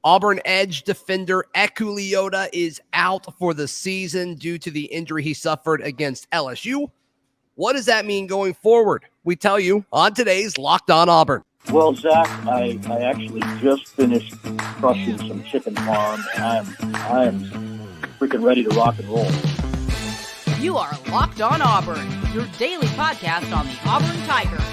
Auburn edge defender Eku Leota is out for the season due to the injury he suffered against LSU. What does that mean going forward? We tell you on today's Locked On Auburn. Well, Zach, I actually just finished crushing some chicken farm. I am freaking ready to rock and roll. You are Locked On Auburn, your daily podcast on the Auburn Tigers.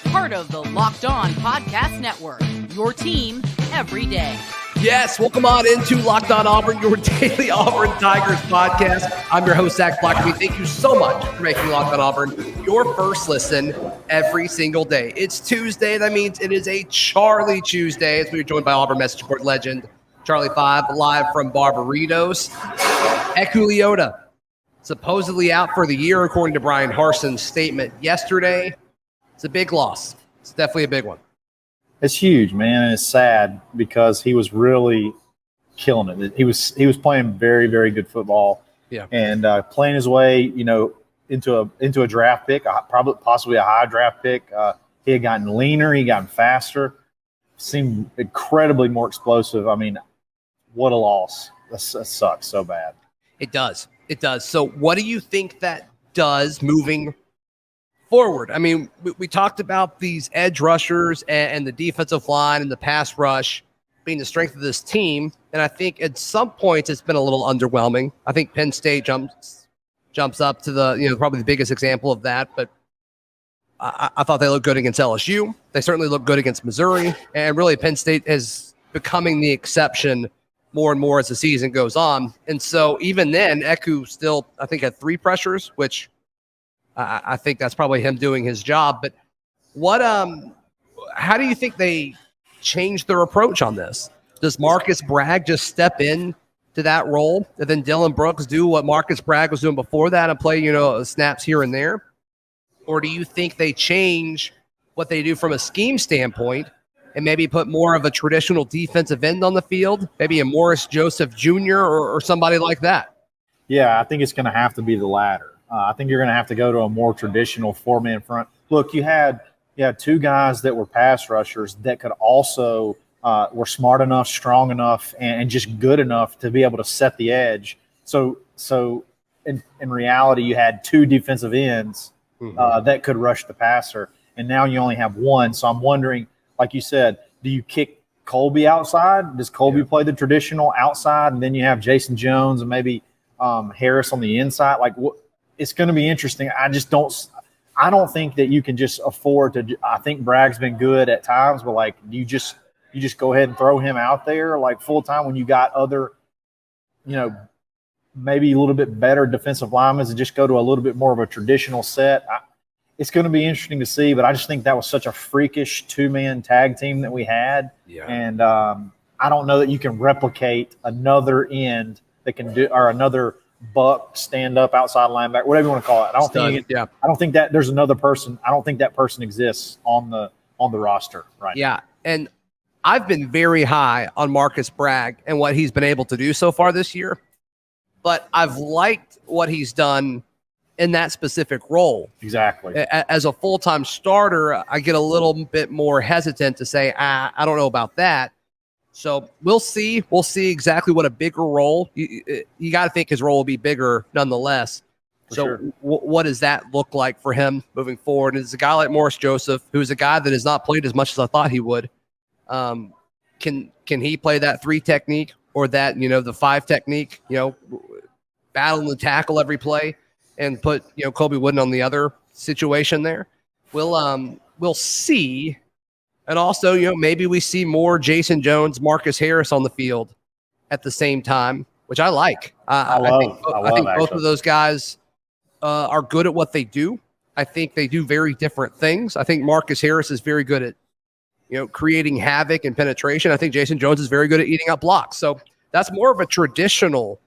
Part of the Locked On Podcast Network, your team every day. Yes, welcome on into Locked On Auburn, your daily Auburn Tigers podcast. I'm your host, Zac Blackerby. Thank you so much for making Locked On Auburn your first listen every single day. It's Tuesday. That means it is a Charlie Tuesday as we are joined by Auburn message board legend Charlie 5 live from Barbaritos. Eku Leota, supposedly out for the year, according to Bryan Harsin's statement yesterday. It's a big loss. It's definitely a big one. It's huge, man, and it's sad because he was really killing it. He was playing very, very good football, and playing his way, into a draft pick, possibly a high draft pick. He had gotten leaner, he gotten faster, seemed incredibly more explosive. I mean, what a loss! That sucks so bad. It does. It does. So, what do you think that does moving forward? I mean, we talked about these edge rushers and the defensive line and the pass rush being the strength of this team. And I think at some points it's been a little underwhelming. I think Penn State jumps up to the, probably the biggest example of that. But I thought they looked good against LSU. They certainly looked good against Missouri. And really Penn State is becoming the exception more and more as the season goes on. And so even then, Eku still, I think, had 3 pressures, which I think that's probably him doing his job. But how do you think they change their approach on this? Does Marcus Bragg just step in to that role and then Dylan Brooks do what Marcus Bragg was doing before that and play, snaps here and there? Or do you think they change what they do from a scheme standpoint and maybe put more of a traditional defensive end on the field, maybe a Morris Joseph Jr. or somebody like that? Yeah, I think it's going to have to be the latter. I think you're going to have to go to a more traditional 4-man front. Look, you had 2 guys that were pass rushers that could also were smart enough, strong enough, and just good enough to be able to set the edge. So in reality, you had 2 defensive ends that could rush the passer, and now you only have 1. So I'm wondering, like you said, do you kick Colby outside? Does Colby play the traditional outside, and then you have Jason Jones and maybe Harris on the inside? Like what? It's going to be interesting. I don't think that you can just afford to. I think Bragg's been good at times, but like you just go ahead and throw him out there like full time when you got other, maybe a little bit better defensive linemen and just go to a little bit more of a traditional set. It's going to be interesting to see, but I just think that was such a freakish 2-man tag team that we had, and I don't know that you can replicate another end that can do or another buck, stand up, outside linebacker, whatever you want to call it. I don't think that there's another person. I don't think that person exists on the roster right now. Yeah, and I've been very high on Marcus Bragg and what he's been able to do so far this year, but I've liked what he's done in that specific role. Exactly. As a full-time starter, I get a little bit more hesitant to say, I don't know about that. So we'll see. We'll see exactly what a bigger role. You got to think his role will be bigger nonetheless. What does that look like for him moving forward? And it's a guy like Morris Joseph, who's a guy that has not played as much as I thought he would. Can he play that 3 technique or that, the 5 technique, battle and tackle every play and put, Colby Wooden on the other situation there? We'll see. And also, maybe we see more Jason Jones, Marcus Harris on the field at the same time, which I like. I think both of those guys are good at what they do. I think they do very different things. I think Marcus Harris is very good at, creating havoc and penetration. I think Jason Jones is very good at eating up blocks. So that's more of a traditional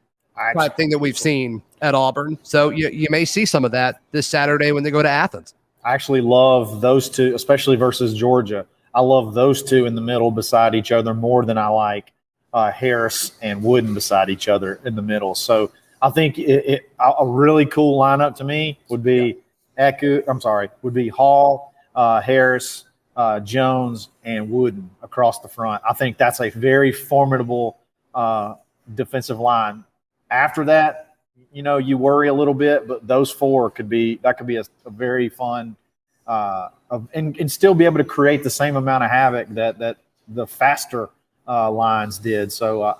type thing that we've seen at Auburn. So you may see some of that this Saturday when they go to Athens. I actually love those 2, especially versus Georgia. I love those 2 in the middle beside each other more than I like Harris and Wooden beside each other in the middle. So I think a really cool lineup to me would be Hall, Harris, Jones, and Wooden across the front. I think that's a very formidable defensive line. After that, you worry a little bit, but those four could be a very fun and still be able to create the same amount of havoc that the faster lines did. So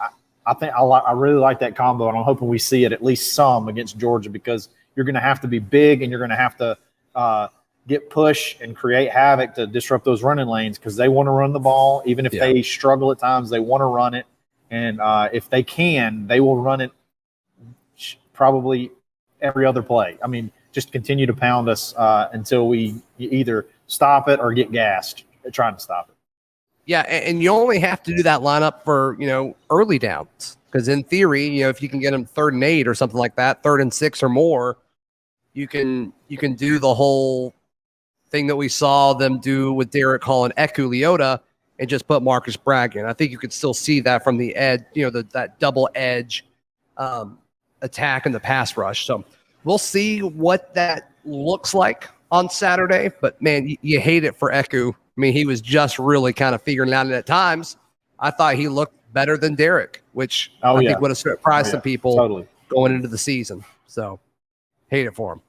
I think I really like that combo, and I'm hoping we see it at least some against Georgia, because you're going to have to be big and you're going to have to get push and create havoc to disrupt those running lanes, because they want to run the ball. Even if they struggle at times, they want to run it. And if they can, they will run it probably every other play. I mean, just continue to pound us until we either stop it or get gassed trying to stop it. Yeah, and you only have to do that lineup for, early downs, because in theory, if you can get them 3rd and 8 or something like that, 3rd and 6 or more, you can do the whole thing that we saw them do with Derek Hall and Eku Leota and just put Marcus Bragg in. I think you could still see that from the edge, that double edge attack in the pass rush. So we'll see what that looks like on Saturday. But, man, you hate it for Eku. I mean, he was just really kind of figuring it out. And at times, I thought he looked better than Derek, which I think would have surprised some people going into the season. So hate it for him.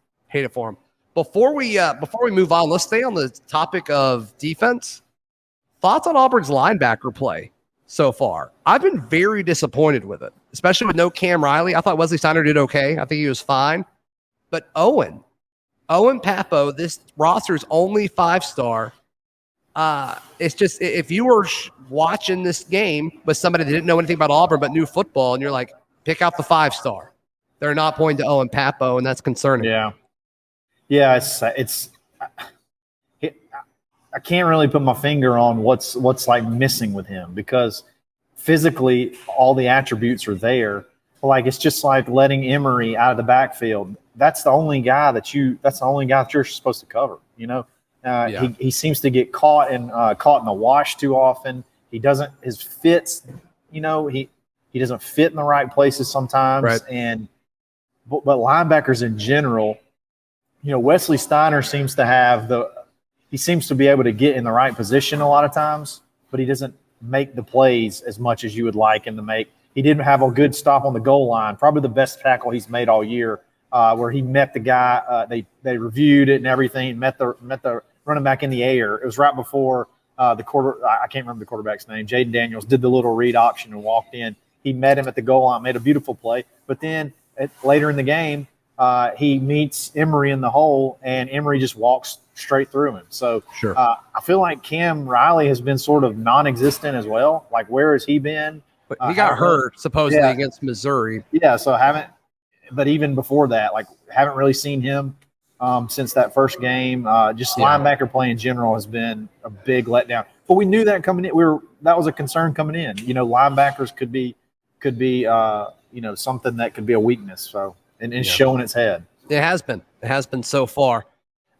Before we move on, let's stay on the topic of defense. Thoughts on Auburn's linebacker play so far? I've been very disappointed with it, especially with no Cam Riley. I thought Wesley Steiner did okay. I think he was fine. But Owen Papo, this roster's only 5-star. It's just, if you were watching this game with somebody that didn't know anything about Auburn but knew football, and you're like, pick out the 5-star, they're not pointing to Owen Papo, and that's concerning. Yeah, it's I can't really put my finger on what's like missing with him, because physically all the attributes are there. Like, it's just like letting Emory out of the backfield. That's the only guy that you're supposed to cover. He seems to get caught in the wash too often. He doesn't, his fits, he doesn't fit in the right places sometimes. Right. But linebackers in general, Wesley Steiner seems to be able to get in the right position a lot of times, but he doesn't make the plays as much as you would like him to make. He didn't have a good stop on the goal line, probably the best tackle he's made all year, where he met the guy. They reviewed it and everything, met the running back in the air. It was right before I can't remember the quarterback's name. Jaden Daniels did the little read option and walked in. He met him at the goal line, made a beautiful play. But then later in the game, he meets Emory in the hole, and Emory just walks straight through him. So sure. I feel like Cam Riley has been sort of non-existent as well. Like, where has he been? But he got hurt supposedly against Missouri. Yeah, so but even before that, haven't really seen him since that first game. Linebacker play in general has been a big letdown. But we knew that coming in. That was a concern coming in. Linebackers could be something that could be a weakness. So and it's showing its head. It has been so far.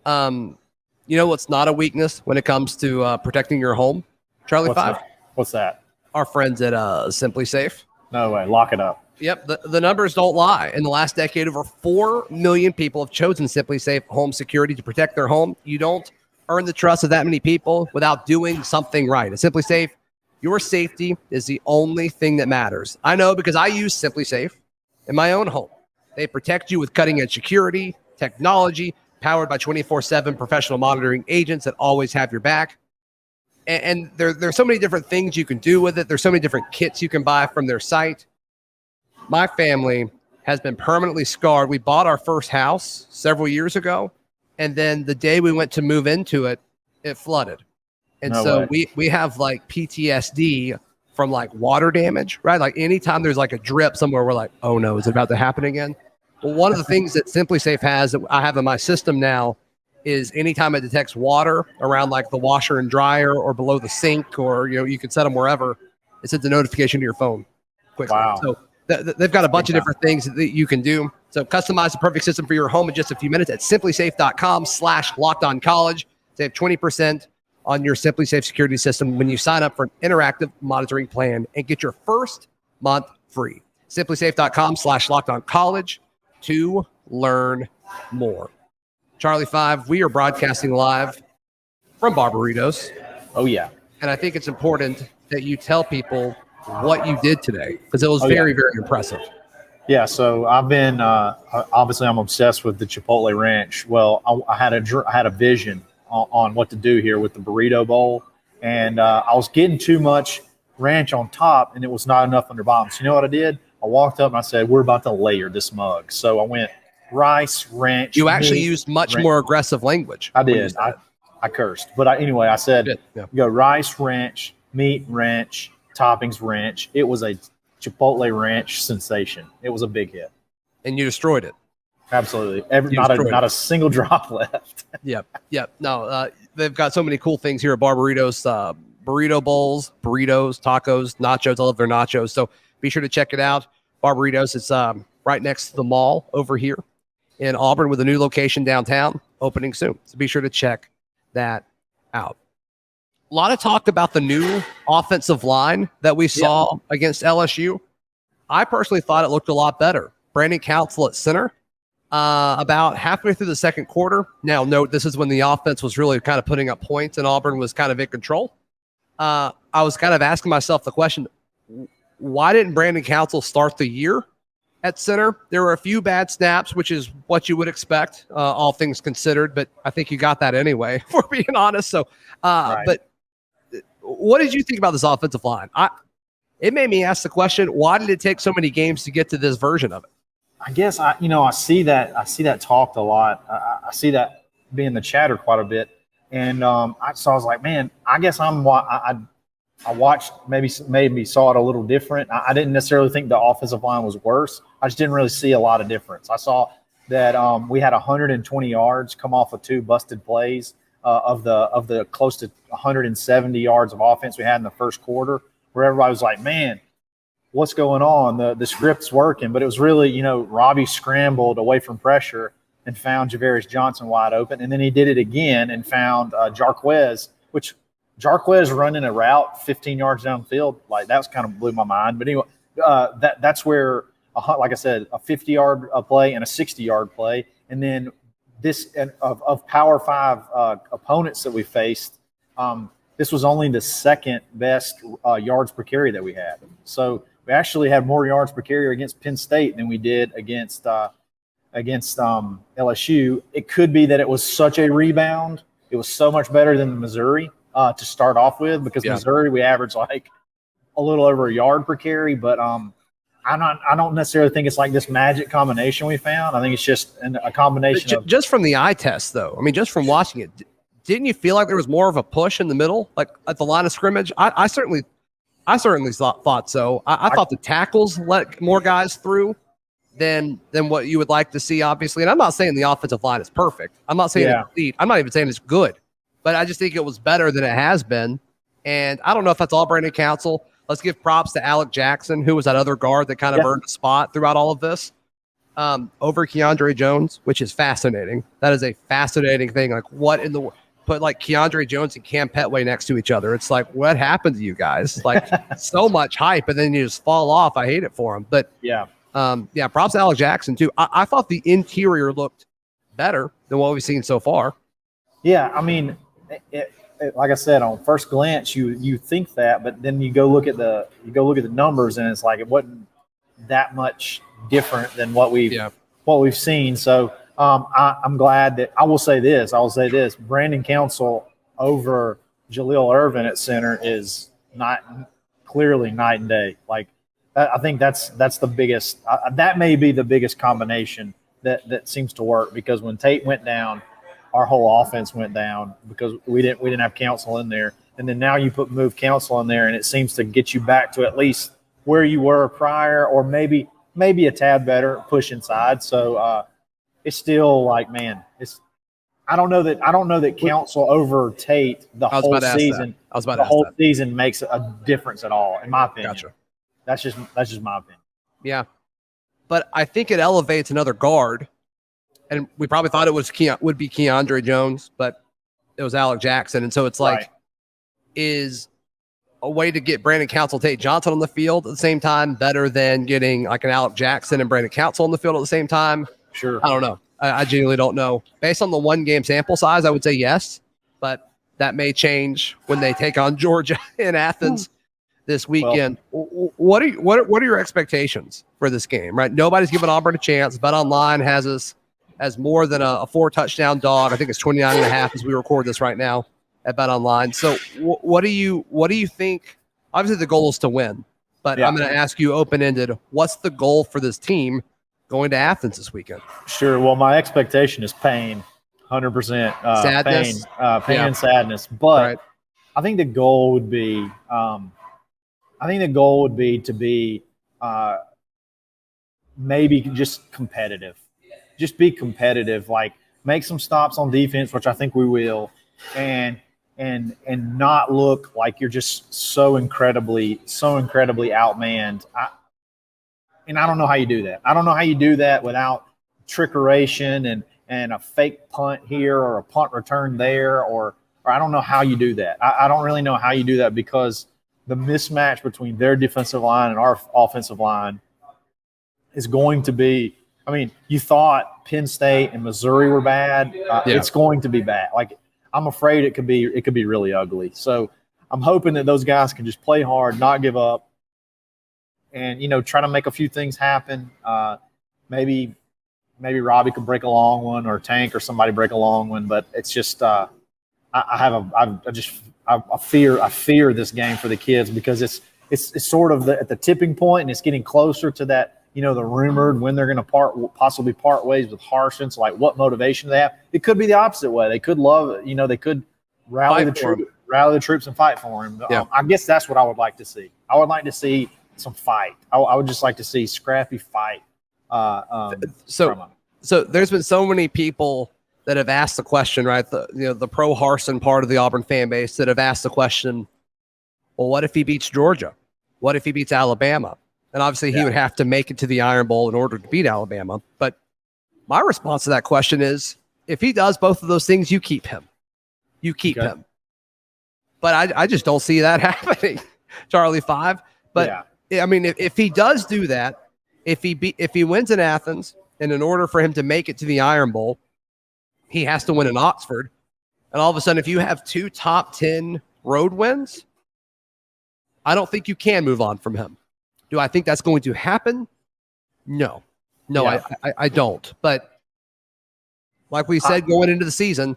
What's not a weakness when it comes to protecting your home, Charlie 5? What's that? Our friends at Simply Safe. No way. Lock it up. Yep. The numbers don't lie. In the last decade, over 4 million people have chosen Simply Safe Home Security to protect their home. You don't earn the trust of that many people without doing something right. At Simply Safe, your safety is the only thing that matters. I know, because I use Simply Safe in my own home. They protect you with cutting-edge security, technology, powered by 24/7 professional monitoring agents that always have your back. And there's so many different things you can do with it. There's so many different kits you can buy from their site. My family has been permanently scarred. We bought our first house several years ago, and then the day we went to move into it, it flooded. And we have PTSD from water damage, right? Like, anytime there's a drip somewhere, we're like, oh no, is it about to happen again? Well, one of the things that Simply Safe has that I have in my system now is anytime it detects water around the washer and dryer or below the sink, or you can set them wherever, it sends a notification to your phone quickly. Wow. So they've got a bunch of different things that you can do. So customize the perfect system for your home in just a few minutes at simplysafe.com/lockedoncollege. Save 20% on your Simply Safe security system when you sign up for an interactive monitoring plan and get your first month free. simplysafe.com/lockedoncollege to learn more. Charlie 5, we are broadcasting live from Barbaritos. Oh, yeah. And I think it's important that you tell people what you did today because it was very, very impressive. Yeah, so I've been obviously I'm obsessed with the Chipotle Ranch. Well, I had a vision on what to do here with the burrito bowl, and I was getting too much ranch on top, and it was not enough on the bottom. So you know what I did? I walked up and I said, "We're about to layer this mug." So I went rice, ranch. You actually used much more aggressive language. I did. I cursed, but anyway, I said, "Go rice, ranch, meat, ranch, toppings, ranch." It was a Chipotle Ranch sensation. It was a big hit, and you destroyed it. Absolutely, not a single drop left. Yep. No, they've got so many cool things here at Barbaritos. Burrito bowls, burritos, tacos, nachos. I love their nachos. So be sure to check it out. Barbaritos. It's right next to the mall over here in Auburn with a new location downtown opening soon. So be sure to check that out. A lot of talk about the new offensive line that we saw against LSU. I personally thought it looked a lot better. Brandon Council at center about halfway through the second quarter. Now, note, this is when the offense was really kind of putting up points and Auburn was kind of in control. I was kind of asking myself the question, why didn't Brandon Council start the year at center? There were a few bad snaps, which is what you would expect, all things considered, but I think you got that anyway, if we're being honest. So, but what did you think about this offensive line? It made me ask the question, why did it take so many games to get to this version of it? I guess I see that talked a lot. I see that being the chatter quite a bit. And so I was like, man, I guess I watched, maybe saw it a little different. I didn't necessarily think the offensive line was worse. I just didn't really see a lot of difference. I saw that we had 120 yards come off of 2 busted plays of the close to 170 yards of offense we had in the first quarter, where everybody was like, man, what's going on? The script's working. But it was really, Robby scrambled away from pressure and found Javarius Johnson wide open. And then he did it again and found Jarquez, which Jarquez running a route 15 yards downfield. Like, that was kind of blew my mind. But anyway, that's where, like I said, a 50-yard play and a 60-yard play. And then this of Power 5 opponents that we faced, this was only the second best yards per carry that we had. So we actually had more yards per carry against Penn State than we did against LSU. It could be that it was such a rebound. It was so much better than the Missouri to start off with, because Missouri we averaged like a little over a yard per carry. But I don't necessarily think it's like this magic combination we found. I think it's just a combination of just from the eye test, though. I mean, just from watching it, didn't you feel like there was more of a push in the middle, like at the line of scrimmage? I certainly thought so. I thought the tackles let more guys through than what you would like to see, obviously. And I'm not saying the offensive line is perfect. I'm not saying it's elite. I'm not even saying it's good. But I just think it was better than it has been. And I don't know if that's all Brandon Council. Let's give props to Alec Jackson, who was that other guard that kind of earned a spot throughout all of this, over Keandre Jones, which is fascinating. That is a fascinating thing. Like, what in the world? Put like Keandre Jones and Cam Petway next to each other. It's like, what happened to you guys? Like, so much hype, and then you just fall off. I hate it for him. But props to Alec Jackson too. I thought the interior looked better than what we've seen so far. Yeah, I mean, like I said, on first glance, you think that, but then you go look at the numbers, and it's like it wasn't that much different than what we've seen. So I'm glad that I will say this. Brandon Council over Jaleel Irvin at center is clearly night and day. Like, I think that's the biggest. That may be the biggest combination that seems to work, because when Tate went down, our whole offense went down because we didn't have Council in there. And then now you move Council in there, and it seems to get you back to at least where you were prior, or maybe a tad better, push inside. So it's still like, man, I don't know that Council over Tate the whole season. The whole season makes a difference at all, in my opinion. Gotcha. That's just my opinion. Yeah, but I think it elevates another guard. And we probably thought it would be Keandre Jones, but it was Alec Jackson. And so it's like, is a way to get Brandon Council, Tate Johnson on the field at the same time better than getting like an Alec Jackson and Brandon Council on the field at the same time? Sure. I don't know. I genuinely don't know. Based on the 1 game sample size, I would say yes. But That may change when they take on Georgia in Athens this weekend. What are your expectations for this game? Right, nobody's giving Auburn a chance. BetOnline has us as more than a 4-touchdown dog. I think it's 29.5 as we record this right now at BetOnline. So what do you think? Obviously, the goal is to win, but I'm going to ask you open-ended. What's the goal for this team going to Athens this weekend? Sure. Well, my expectation is pain, 100%. Sadness, pain and sadness. But I think the goal would be, to be maybe just competitive. Just be competitive. Like make some stops on defense, which I think we will, and not look like you're just so incredibly outmanned. I don't know how you do that. I don't know how you do that without trickeration and a fake punt here or a punt return there, or I don't know how you do that. I don't really know how you do that because the mismatch between their defensive line and our offensive line is going to be – I mean, you thought Penn State and Missouri were bad. It's going to be bad. Like, I'm afraid it could be really ugly. So I'm hoping that those guys can just play hard, not give up, and, try to make a few things happen. Maybe Robby could break a long one or Tank or somebody break a long one, but it's just I fear this game for the kids because it's sort of at the tipping point and it's getting closer to that, the rumored when they're going to possibly part ways with Harsin. So like what motivation they have. It could be the opposite way. They could they could rally the troops and fight for him. Yeah. I guess that's what I would like to see. I would like to see some fight. I would just like to see scrappy fight. So there's been so many people that have asked the question, right? The pro Harsin part of the Auburn fan base that have asked the question, well, what if he beats Georgia? What if he beats Alabama? And obviously he would have to make it to the Iron Bowl in order to beat Alabama. But my response to that question is, if he does both of those things, you keep him. You keep him. But I just don't see that happening, Charlie 5. But I mean, if he does do that, if he wins in Athens, and in order for him to make it to the Iron Bowl, he has to win in Oxford. And all of a sudden, if you have 2 top 10 road wins, I don't think you can move on from him. Do I think that's going to happen? No, I don't. But like we said, going into the season,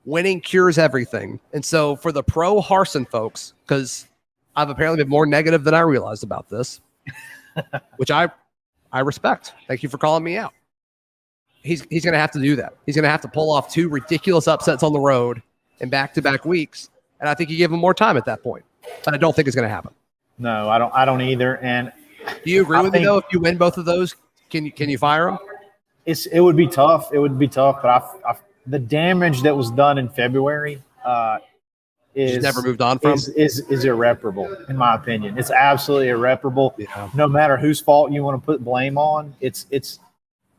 winning cures everything. And so for the pro Harsin folks, because I've apparently been more negative than I realized about this, which I respect. Thank you for calling me out. He's going to have to do that. He's going to have to pull off 2 ridiculous upsets on the road in back-to-back weeks. And I think you give him more time at that point. But I don't think it's going to happen. No, I don't either. And do you agree with me though? If you win both of those, can you fire him? It would be tough. It would be tough. But the damage that was done in February is never moved on from is irreparable in my opinion. It's absolutely irreparable. Yeah. No matter whose fault you want to put blame on, it's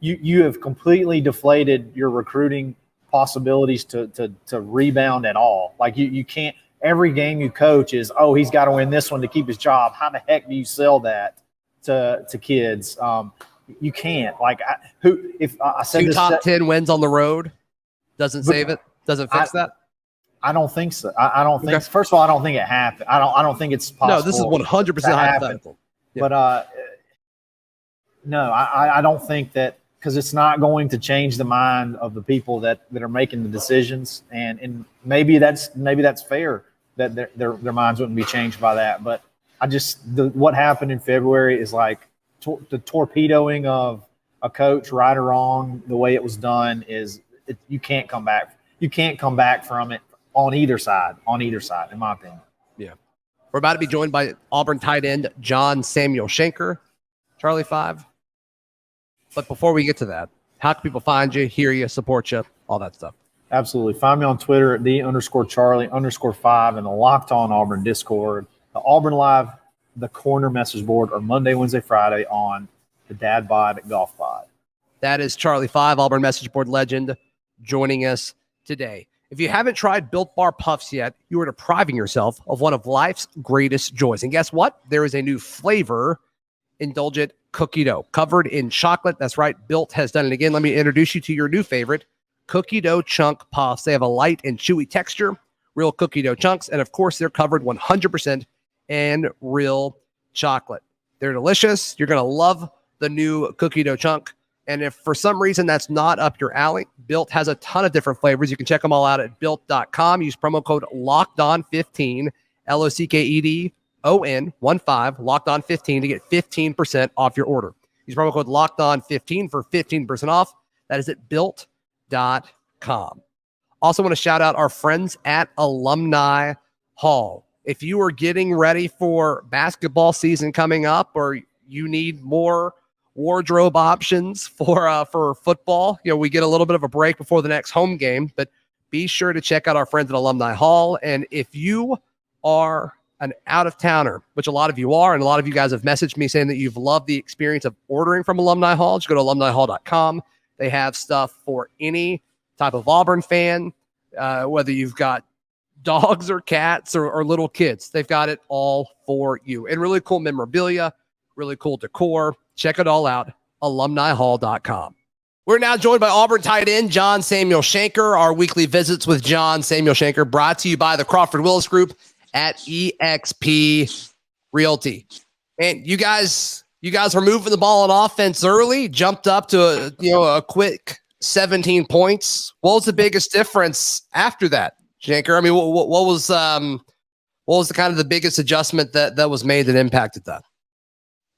you have completely deflated your recruiting possibilities to rebound at all. Like you can't. Every game you coach is, he's got to win this one to keep his job. How the heck do you sell that to kids? You can't. Like if I said 2 top 10 wins on the road doesn't save it, doesn't fix that. I don't think so. I don't think. Okay. First of all, I don't think it happened. I don't think it's possible. No, this is 100% hypothetical. Yeah. But no, I don't think that, because it's not going to change the mind of the people that are making the decisions, and maybe that's fair that their minds wouldn't be changed by that. But what happened in February is like the torpedoing of a coach, right or wrong, the way it was done you can't come back. You can't come back from it on either side, in my opinion. Yeah. We're about to be joined by Auburn tight end John Samuel Shenker, Charlie 5. But before we get to that, how can people find you, hear you, support you, all that stuff? Absolutely. Find me on Twitter at _Charlie_5 and the Locked On Auburn Discord. The Auburn Live, the Corner message board are Monday, Wednesday, Friday on the Dad Bod Golf Pod. That is Charlie 5, Auburn message board legend, joining us today. If you haven't tried Built Bar Puffs yet, you are depriving yourself of one of life's greatest joys. And guess what? There is a new flavor, indulgent cookie dough covered in chocolate. That's right. Built has done it again. Let me introduce you to your new favorite, cookie dough chunk puffs. They have a light and chewy texture real cookie dough chunks. And of course, they're covered 100% in real chocolate. They're delicious. You're going to love the new cookie dough chunk. And if for some reason that's not up your alley, Built has a ton of different flavors. You can check them all out at built.com. Use promo code LOCKEDON15, LOCKEDON15, LOCKEDON15 to get 15% off your order. Use promo code LOCKEDON15 for 15% off. That is at built.com. Also want to shout out our friends at Alumni Hall. If you are getting ready for basketball season coming up, or you need more wardrobe options for football, we get a little bit of a break before the next home game, but be sure to check out our friends at Alumni Hall. And if you are an out-of-towner, which a lot of you are, and a lot of you guys have messaged me saying that you've loved the experience of ordering from Alumni Hall, just go to alumnihall.com. They have stuff for any type of Auburn fan, whether you've got dogs or cats or little kids. They've got it all for you. And really cool memorabilia, really cool decor. Check it all out, alumnihall.com. We're now joined by Auburn tight end John Samuel Shenker. Our weekly visits with John Samuel Shenker brought to you by the Crawford Willis Group at EXP Realty. And you guys were moving the ball on offense early, jumped up to a quick 17 points. What was the biggest difference after that, Shanker? I mean, what was the kind of the biggest adjustment that was made that impacted that?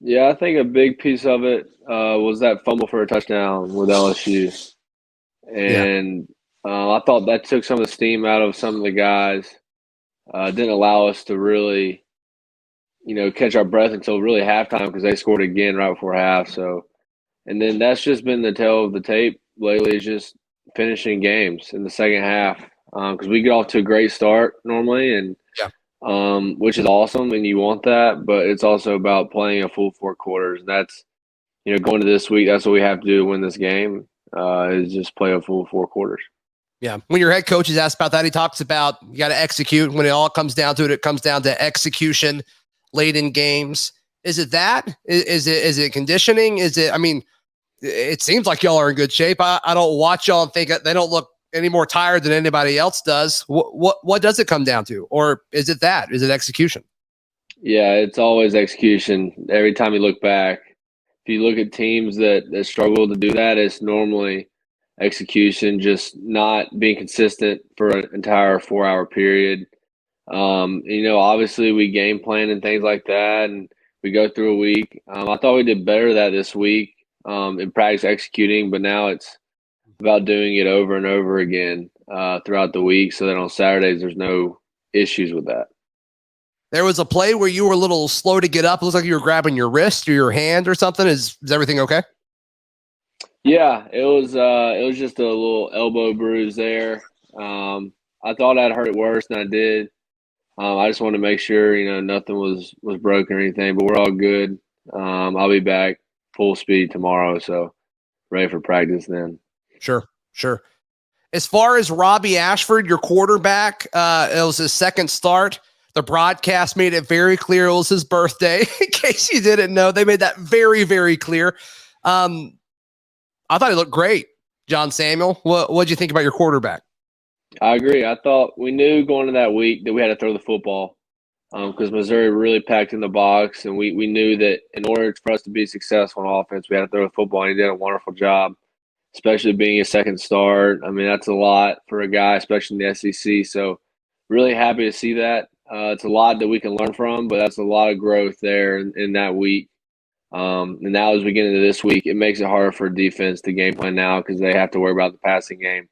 Yeah, I think a big piece of it was that fumble for a touchdown with LSU. And I thought that took some of the steam out of some of the guys. Didn't allow us to really, catch our breath until really halftime because they scored again right before half. So, and then that's just been the tail of the tape lately, is just finishing games in the second half because we get off to a great start normally, and which is awesome, and you want that, but it's also about playing a full 4 quarters. That's, going to this week, that's what we have to do to win this game, is just play a full 4 quarters. Yeah. When your head coach is asked about that, he talks about you got to execute. When it all comes down to it, it comes down to execution late in games. Is it that? Is it conditioning? It seems like y'all are in good shape. I don't watch y'all and think they don't look any more tired than anybody else does. What does it come down to? Or is it that? Is it execution? Yeah, it's always execution. Every time you look back, if you look at teams that struggle to do that, it's normally execution, just not being consistent for an entire 4-hour period. Obviously we game plan and things like that, and we go through a week. I thought we did better that this week in practice executing, but now it's about doing it over and over again throughout the week so that on Saturdays there's no issues with that. There was a play where you were a little slow to get up. It looks like you were grabbing your wrist or your hand or something. Is everything okay? Yeah, it was just a little elbow bruise there. I thought I'd hurt it worse than I did. I just wanted to make sure, nothing was broken or anything, but we're all good. I'll be back full speed tomorrow, so ready for practice then. Sure. As far as Robby Ashford, your quarterback, it was his second start. The broadcast made it very clear it was his birthday. In case you didn't know, they made that very, very clear. I thought he looked great, John Samuel. What'd you think about your quarterback? I agree. I thought we knew going into that week that we had to throw the football because Missouri really packed in the box, and we knew that in order for us to be successful on offense, we had to throw the football, and he did a wonderful job, especially being his second start. I mean, that's a lot for a guy, especially in the SEC. So really happy to see that. It's a lot that we can learn from, but that's a lot of growth there in that week. And now as we get into this week, it makes it harder for defense to game plan now because they have to worry about the passing game,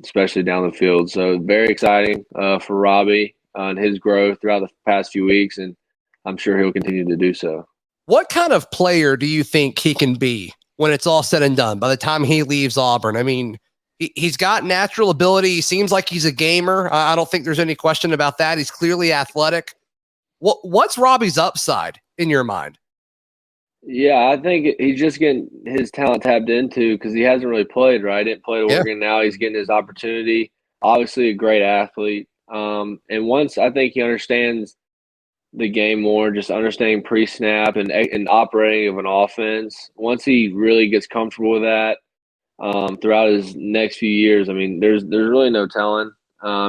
especially down the field. So very exciting for Robby and his growth throughout the past few weeks, and I'm sure he'll continue to do so. What kind of player do you think he can be when it's all said and done by the time he leaves Auburn? I mean, he's got natural ability. He seems like he's a gamer. I don't think there's any question about that. He's clearly athletic. What's Robby's upside in your mind? Yeah, I think he's just getting his talent tapped into because he hasn't really played, right? He didn't play at Oregon. Now he's getting his opportunity. Obviously a great athlete. And once I think he understands the game more, just understanding pre-snap and operating of an offense, once he really gets comfortable with that throughout his next few years, I mean, there's really no telling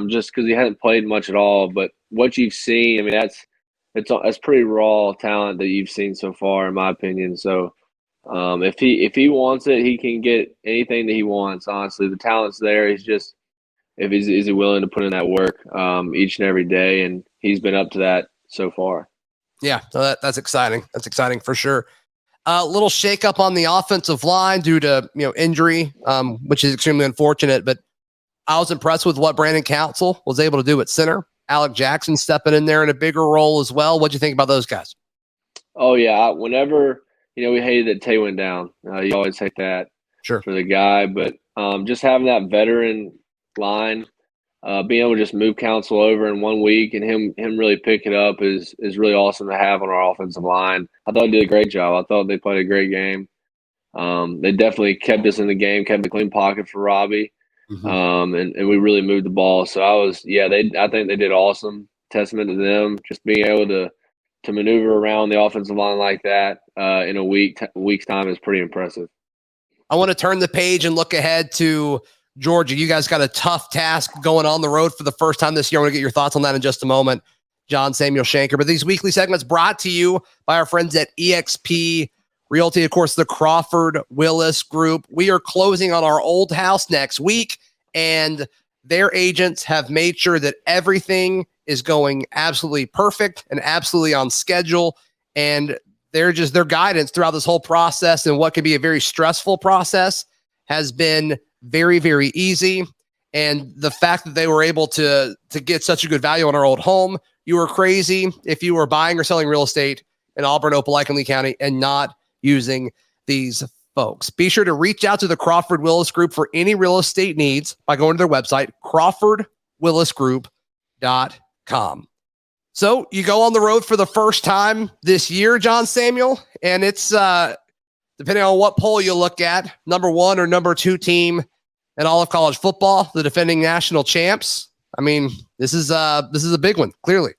just because he hadn't played much at all. But what you've seen, I mean, that's pretty raw talent that you've seen so far, in my opinion. So if he wants it, he can get anything that he wants. Honestly, the talent's there. He's just is he willing to put in that work each and every day, and he's been up to that so far. Yeah, so that's exciting. That's exciting for sure. A little shakeup on the offensive line due to injury, which is extremely unfortunate. But I was impressed with what Brandon Council was able to do at center. Alec Jackson stepping in there in a bigger role as well. What do you think about those guys? Oh yeah, whenever we hated that Tay went down. You always hate that for the guy, but just having that veteran line, being able to just move Council over in 1 week and him really pick it up is really awesome to have on our offensive line. I thought he did a great job. I thought they played a great game. They definitely kept us in the game, kept a clean pocket for Robby, and we really moved the ball. So I think they did awesome. Testament to them, just being able to maneuver around the offensive line like that in a week's time is pretty impressive. I want to turn the page and look ahead to Georgia. You guys got a tough task going on the road for the first time this year. I want to get your thoughts on that in just a moment, John Samuel Shenker. But these weekly segments brought to you by our friends at eXp Realty, of course, the Crawford Willis Group. We are closing on our old house next week, and their agents have made sure that everything is going absolutely perfect and absolutely on schedule. And their guidance throughout this whole process and what could be a very stressful process has been very, very easy. And the fact that they were able to get such a good value on our old home, you were crazy if you were buying or selling real estate in Auburn, Opelika, and Lee County and not using these folks. Be sure to reach out to the Crawford Willis Group for any real estate needs by going to their website, crawfordwillisgroup.com. So you go on the road for the first time this year, John Samuel, and it's depending on what poll you look at, number 1 or number 2 team in all of college football, the defending national champs. I mean, this is a big one, clearly.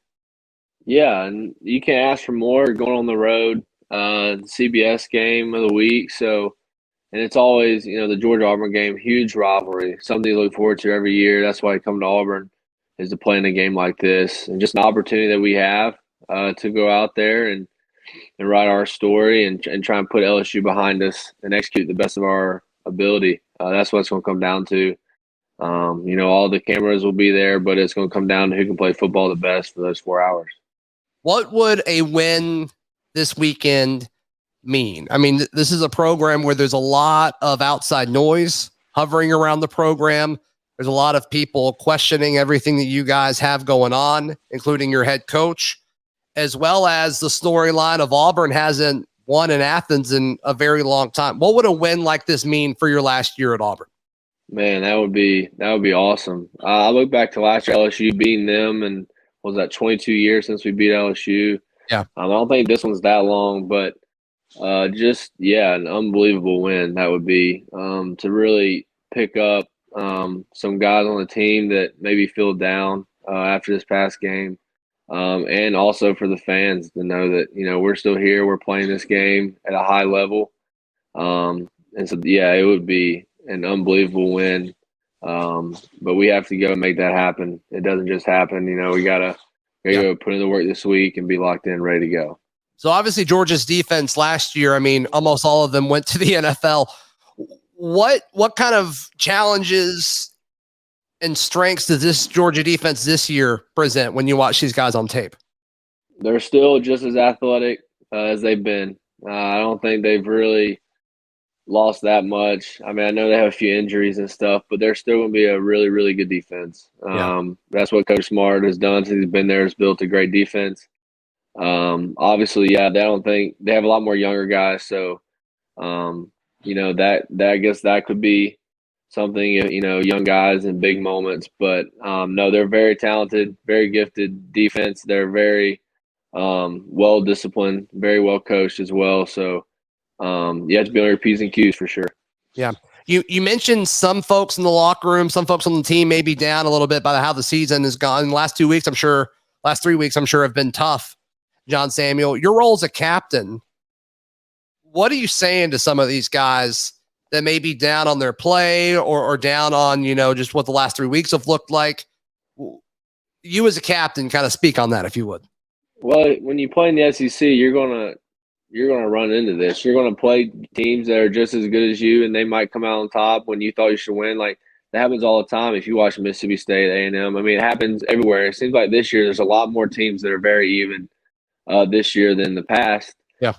Yeah, and you can't ask for more going on the road. CBS game of the week. So, and it's always, the Georgia Auburn game, huge rivalry, something to look forward to every year. That's why I come to Auburn, is to play in a game like this, and just an opportunity that we have to go out there and write our story and try and put LSU behind us and execute the best of our ability. That's what it's going to come down to. All the cameras will be there, but it's going to come down to who can play football the best for those 4 hours. What would a win this weekend mean? I mean, this is a program where there's a lot of outside noise hovering around the program. There's a lot of people questioning everything that you guys have going on, including your head coach, as well as the storyline of Auburn hasn't won in Athens in a very long time. What would a win like this mean for your last year at Auburn? Man, that would be awesome. I look back to last year, LSU beating them, and what was that, 22 years since we beat LSU? Yeah. I don't think this one's that long, but an unbelievable win that would be, to really pick up some guys on the team that maybe feel down after this past game, and also for the fans to know that we're still here, we're playing this game at a high level, and so it would be an unbelievable win, but we have to go and make that happen. It doesn't just happen. We gotta go put in the work this week and be locked in, ready to go. So obviously Georgia's defense last year, I mean, almost all of them went to the NFL. What kind of challenges and strengths does this Georgia defense this year present when you watch these guys on tape? They're still just as athletic as they've been. I don't think they've really lost that much. I mean, I know they have a few injuries and stuff, but they're still going to be a really, really good defense. That's what Coach Smart has done since he's been there, has built a great defense. Obviously, I don't think they have a lot more younger guys. So, that I guess that could be something, young guys in big moments. But, no, they're very talented, very gifted defense. They're very well-disciplined, very well coached as well. So, you have to be on your P's and Q's for sure. Yeah. You mentioned some folks in the locker room, some folks on the team may be down a little bit by how the season has gone. In the last 3 weeks, I'm sure have been tough. John Samuel, your role as a captain, what are you saying to some of these guys that may be down on their play or down on, just what the last 3 weeks have looked like? You as a captain, kind of speak on that if you would. Well, when you play in the SEC, you're gonna run into this. You're gonna play teams that are just as good as you, and they might come out on top when you thought you should win. Like that happens all the time. If you watch Mississippi State, A&M, I mean, it happens everywhere. It seems like this year there's a lot more teams that are very even this year than the past. Yeah.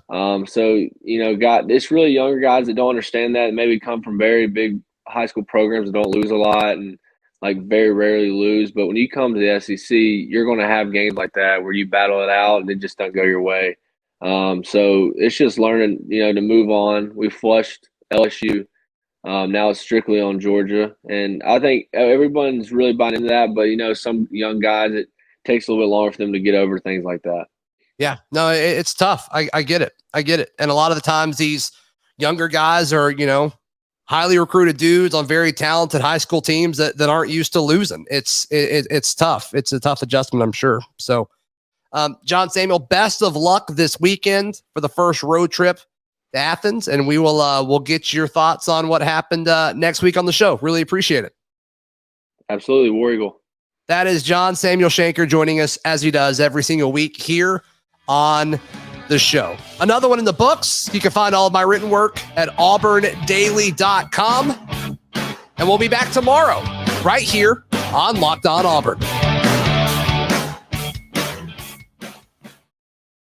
So it's really younger guys that don't understand that, and maybe come from very big high school programs that don't lose a lot and like very rarely lose. But when you come to the SEC, you're going to have games like that where you battle it out and it just doesn't go your way. So it's just learning, to move on. We flushed LSU. Now it's strictly on Georgia. And I think everyone's really buying into that. But, some young guys, it takes a little bit longer for them to get over things like that. Yeah, no, it's tough. I get it. And a lot of the times these younger guys are, highly recruited dudes on very talented high school teams that aren't used to losing. It's tough. It's a tough adjustment, I'm sure. So, John Samuel, best of luck this weekend for the first road trip to Athens, and we'll get your thoughts on what happened next week on the show. Really appreciate it. Absolutely, War Eagle. That is John Samuel Shenker joining us as he does every single week here on the show. Another one in the books. You can find all of my written work at auburndaily.com. And we'll be back tomorrow right here on Locked On Auburn.